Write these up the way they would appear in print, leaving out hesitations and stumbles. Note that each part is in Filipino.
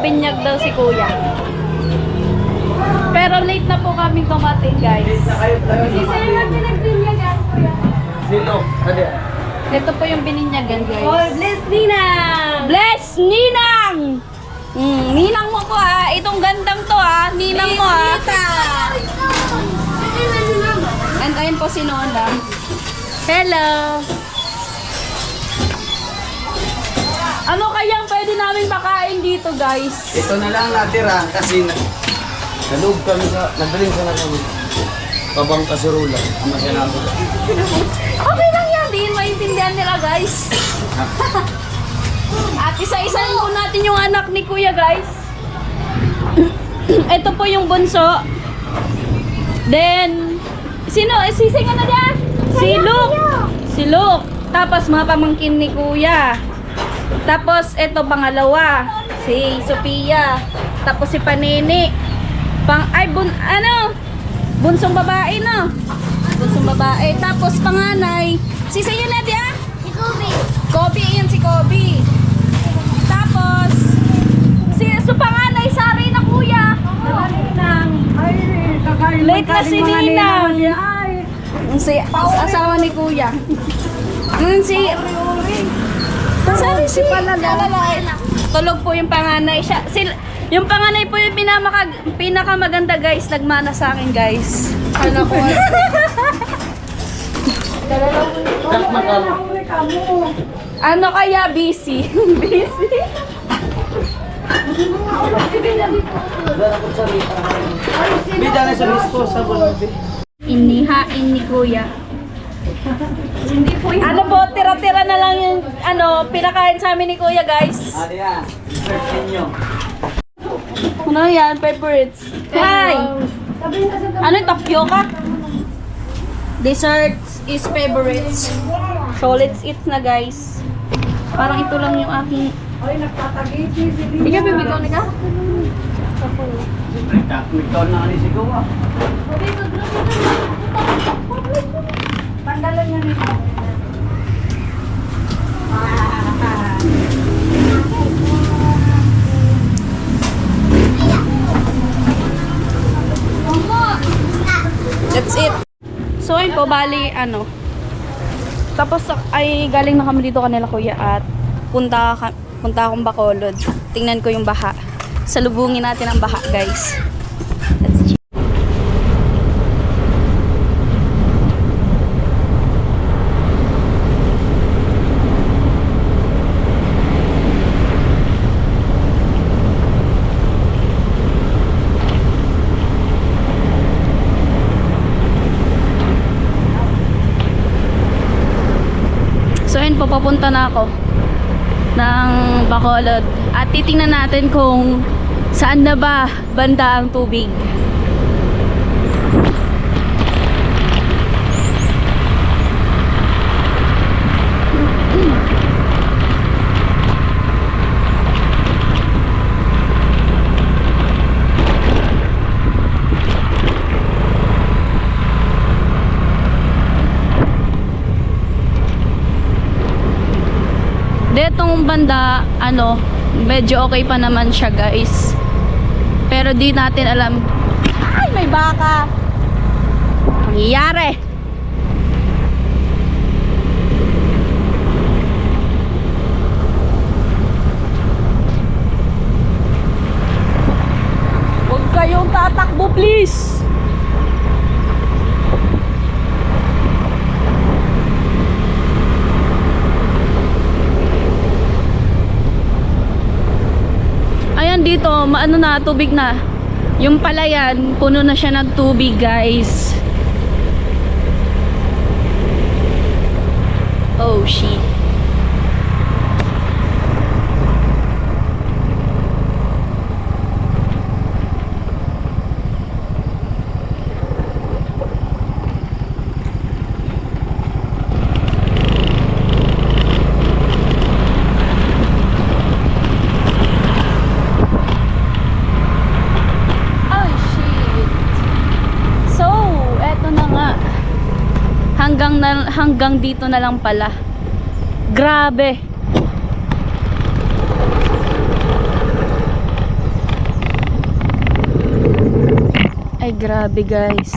Magbibinyag daw si kuya. Pero late na po kaming dumating, guys. Sino yung pinagbinyagan, kuya? Sino? Ano? Ito po yung bininyagan, guys. Oh, bless Ninang! Bless Ninang! Ninang mo ko ha. Itong gandang to ha. Ninang mo ha. And ayun po si Nona. Hello! Ano kayang pwede namin pakain dito, guys? Ito na lang natira kasi naloob kami sa, nagdaling sa kami. Pabang kasurula. Ang masyanabo. Okay lang yan. Di maintindihan nila, guys. At isa-isahin po natin yung anak ni Kuya, guys. Ito po yung bunso. Then, sino? Sising ano dyan? Si Luke. Si Luke. Tapos mga pamangkin ni Kuya. Tapos ito pangalawa. Si Sophia. Tapos si Panini. Bunsong babae, no? Bunsong babae. Tapos panganay. Sising yun natin, ah? Si Kobe. Kobe, yan si Kobe. Tapos, panganay, sari na kuya. Late na si Ninang. Si asawa ni kuya. Sari si lalaki. Tulog po yung panganay. Yung panganay po yung pinakamaganda, guys. Nagmana sa akin, guys. Ano ko? Ano kaya busy? Busy? Bida na sa disposable. Inihain ni kuya. Hindi po ano po, tira-tira na lang yung pinakain sa amin ni kuya, guys. Ano yan? Search ninyo. Ano yan? Favorites. Hi! Ano yung tapioca? Desserts is favorites. So let's eat na, guys. Parang ito lang yung aking... Ay, nagtatagiti si Ninang. Hindi ka bibigaw ni ka? Ikaw na ni sigaw ah. Pandalan niya nito. That's it. So ayun po, bali tapos ay galing na kami dito kanila kuya at punta akong Bacolod. Tingnan ko yung baha. Salubungin natin ang baha, guys. Let's check. So ayun po, papunta na ako ng Bacolod at titingnan natin kung saan na ba banda ang tubig. Detong banda, medyo okay pa naman siya, guys. Pero di natin alam. Ay, may baka. Nangyayari. Huwag kayong tatakbo, please. Dito, tubig na. Yung palayan, puno na siya ng tubig, guys. Oh, shit. Hanggang dito na lang pala. Grabe. Ay, grabe guys.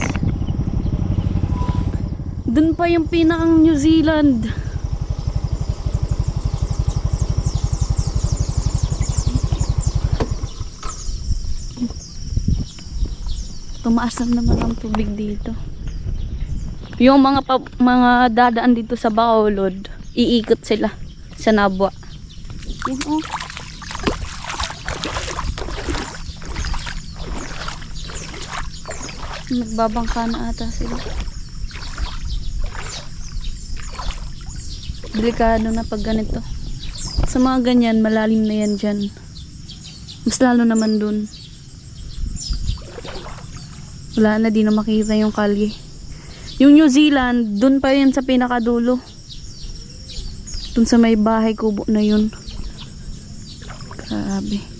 Dun pa yung pinakang New Zealand. Tumaas na naman ang tubig dito. Yung mga dadaan dito sa Bacolod, iikot sila sa Nabwa. Yun oh. Nagbabangka na ata sila. Delikado na pag ganito. Sa mga ganyan, malalim na yan dyan. Mas lalo naman dun. Wala na, di na makita yung kalye. Yung New Zealand, dun pa yun sa pinakadulo. Dun sa may bahay kubo na yun. Grabe.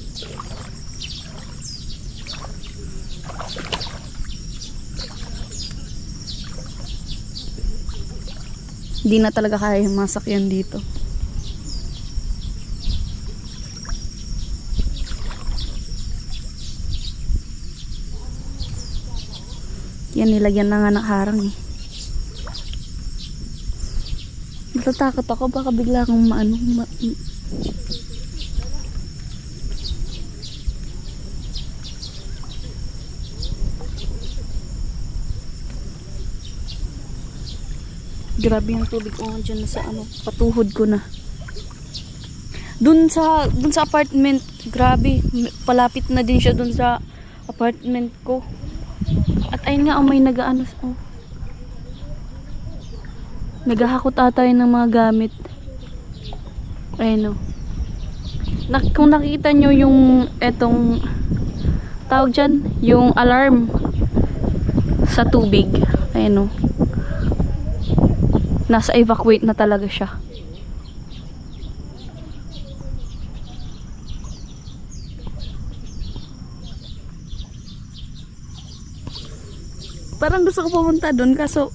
Hindi na talaga kaya yung mga sakyan dito. Yan, nilagyan na nga ng harang eh. Natatakot ako, baka bigla akong grabe yung tubig ko dyan sa patuhod ko na. Dun sa apartment, grabe, palapit na din siya dun sa apartment ko. At ayun nga, may naghahakot ata yun ng mga gamit. Ayun o. Kung nakita nyo yung etong tawag dyan, yung alarm sa tubig, ayun o. Nasa evacuate na talaga siya. Parang gusto ko pumunta doon kaso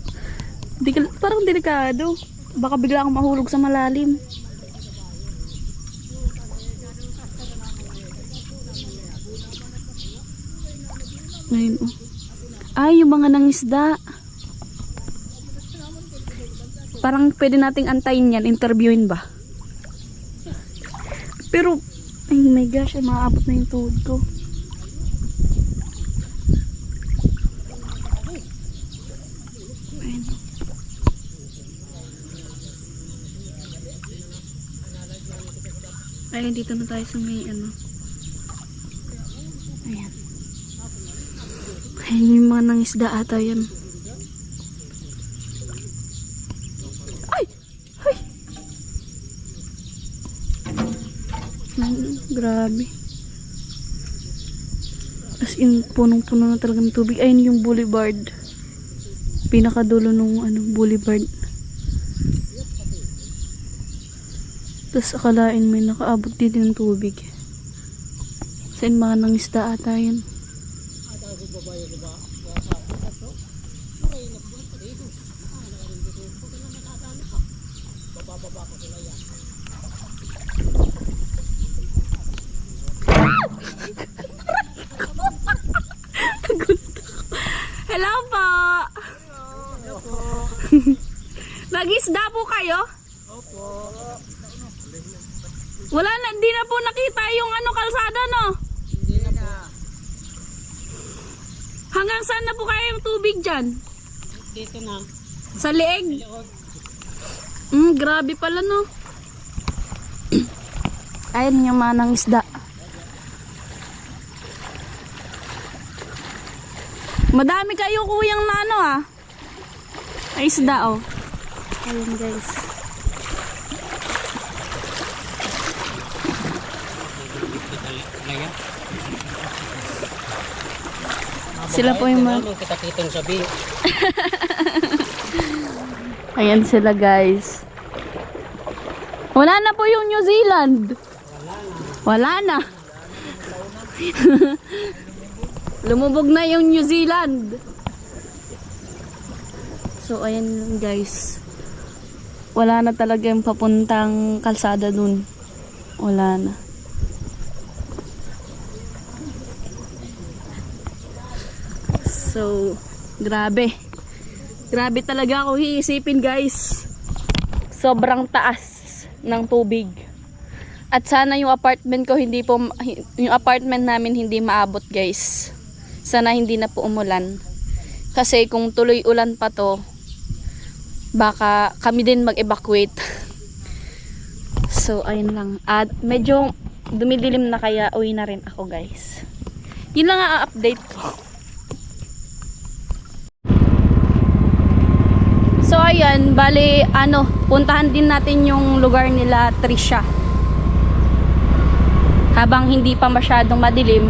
parang delikado. Baka bigla akong mahulog sa malalim. Ayun oh. Ay, yung mga nangisda. Parang pwede nating antayin yan, interviewin ba? Pero, ay my gosh, ay maaabot na yung tuhod ko. Ayun. Ayun, dito na tayo sa may Ayan. Ayun yung mga nangisda ata yan. Grabe. As in, punong-puno na talaga ng tubig. Ayun yung boulevard. Pinakadulo nung boulevard. Tapos akalain may nakaabot dito ng tubig. Saan mga nangisda ata yun. Hello po. Nag-isda po kayo? Opo. Wala na, hindi na po nakita yung kalsada, no? Hindi na po. Hanggang saan na po kayo yung tubig dyan? Dito na. Sa leeg? Grabe pala, no? Ayun yung manang isda. Madami kayo kuyang na ay isda oh. Ayun guys. Sila po yung kita-kitang sabi. Ayan sila guys. Wala na po yung New Zealand. Wala na. Lumubog na yung New Zealand. So ayan guys. Wala na talaga yung papuntang kalsada dun. Wala na. So, grabe. Grabe talaga ako iisipin, guys. Sobrang taas ng tubig. At sana yung apartment ko yung apartment namin hindi maabot, guys. Sana hindi na po umulan. Kasi kung tuloy ulan pa to, baka kami din mag-evacuate. So, ayun lang. At medyo dumidilim na kaya uwi na rin ako, guys. Yun lang ang update ko. So, ayan. Bali, puntahan din natin yung lugar nila Trisha. Habang hindi pa masyadong madilim.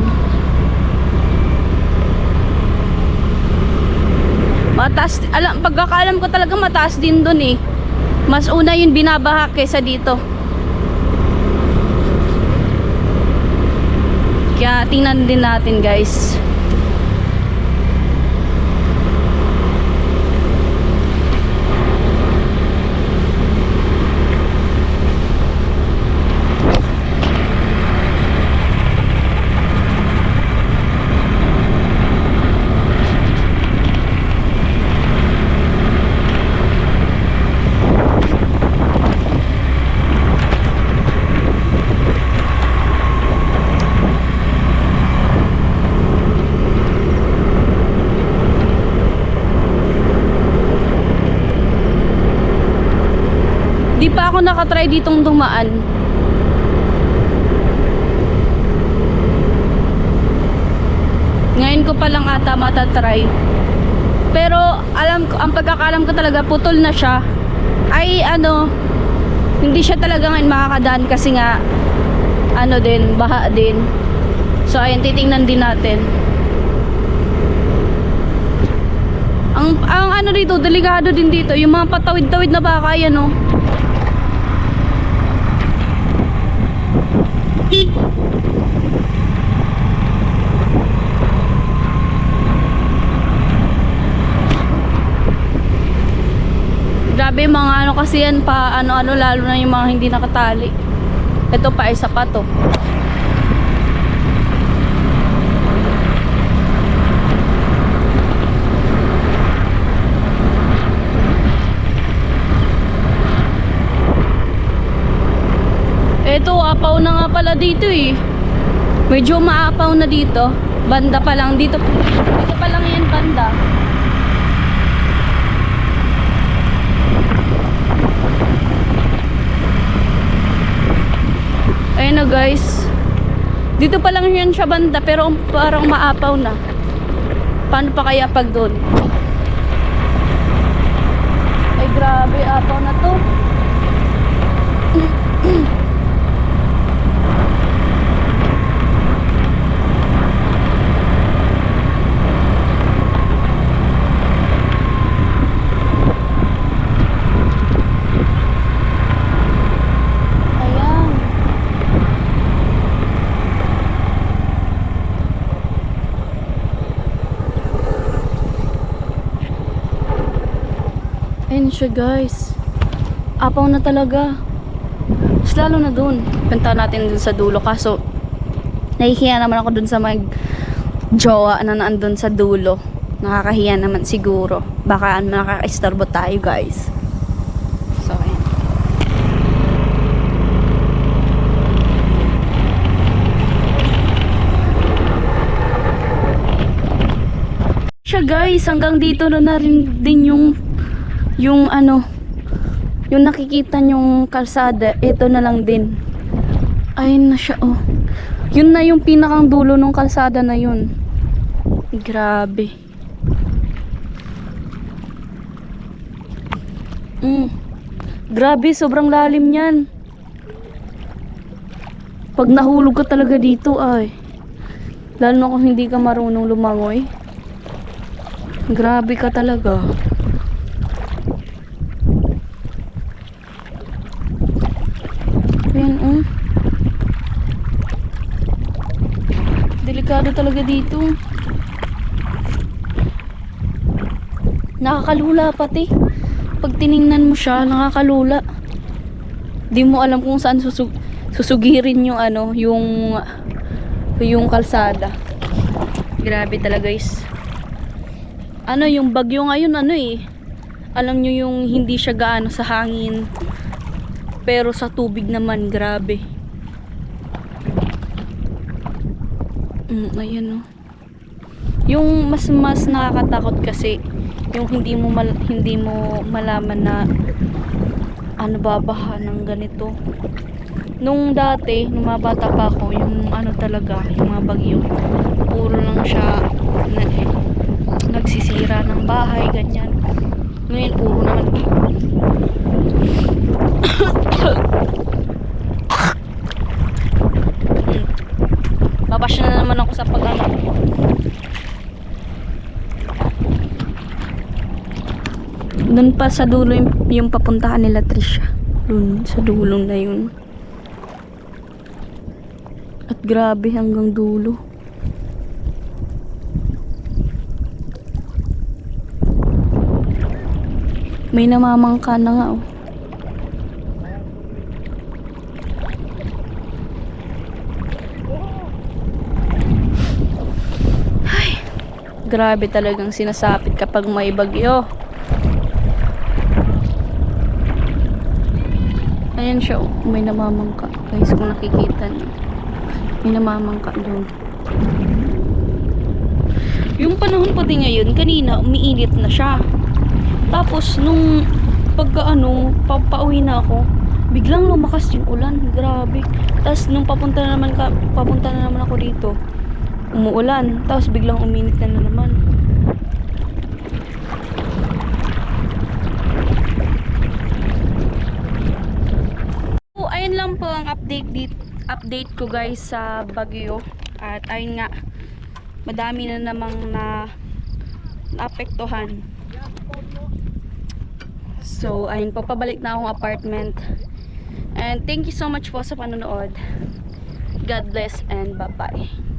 Mataas, pagkakaalam ko talaga mataas din dun eh. Mas una yun binabaha kaysa dito. Kaya tingnan din natin, guys. Di pa ako nakatry ditong dumaan. Ngayon ko pa lang ata matatry. Pero ang pagkakalam ko talaga putol na siya. Ay hindi siya talaga ngayon makakadaan kasi nga baha din. So ayun, titingnan din natin. Ang dito, delikado din dito. Yung mga patawid-tawid na baka, yan o. Grabe mga kasi yan pa lalo na yung mga hindi nakatali. Ito pa isa pa to. Ito apaw na nga pala dito eh. Medyo maapaw na dito. Banda pa lang dito. Dito pa lang yan banda. Ayun na guys. Dito pa lang yan siya banda pero parang maapaw na. Paano pa kaya pag doon? Ay grabe, apaw na to. Ayun siya guys. Apaw na talaga. Mas lalo na dun. Punta natin dun sa dulo. Kaso nahihiya naman ako dun sa jowa na naandun sa dulo. Nakakahiya naman siguro. Baka nakaka-istorbo tayo guys. So ayun. Siya guys. Hanggang dito na rin din yung nakikita nyong kalsada, ito na lang din. Ayun na siya oh. Yun na yung pinakang dulo ng kalsada na yun. Grabe. Grabe, sobrang lalim yan. Pag nahulog ka talaga dito ay. Lalo na kung hindi ka marunong lumangoy. Grabe ka talaga. Delikado talaga dito. Nakakalula pati. Pag tiningnan mo siya, nakakalula. Di mo alam kung saan susugirin yung yung kalsada. Grabe talaga guys. Ano yung bagyo ngayon, ano eh. Alam nyo yung hindi siya gaano sa hangin. Pero sa tubig naman, grabe. Ayan oh. Yung mas nakakatakot kasi yung hindi mo malaman na ano babaha ng ganito. Nung dati, nung mga bata pa ako, yung ano talaga, yung mga bagyo, puro lang siya nagsisira ng bahay, ganyan. Ngayon, puro naman babasya na naman ako sa pag-ano. Doon pa sa dulo yung papuntahan nila Trisha. Doon sa dulong na yun. At grabe hanggang dulo. May namamangka na nga oh. Ay, grabe talagang sinasapit kapag may bagyo. Ayan siya oh, may namamangka. Guys, kung nakikita niyo. May namamangka doon. Yung panahon pati ngayon, kanina umiinit na siya. Tapos nung pauwi na ako, biglang lumakas yung ulan. Grabe. Tapos nung papunta na naman ako dito, umuulan. Tapos biglang uminit na naman. So, ayun lang po ang update ko guys sa bagyo. At ayun nga, madami na namang naapektuhan. So, ayun po, pabalik na akong apartment. And thank you so much po sa panonood. God bless and bye-bye.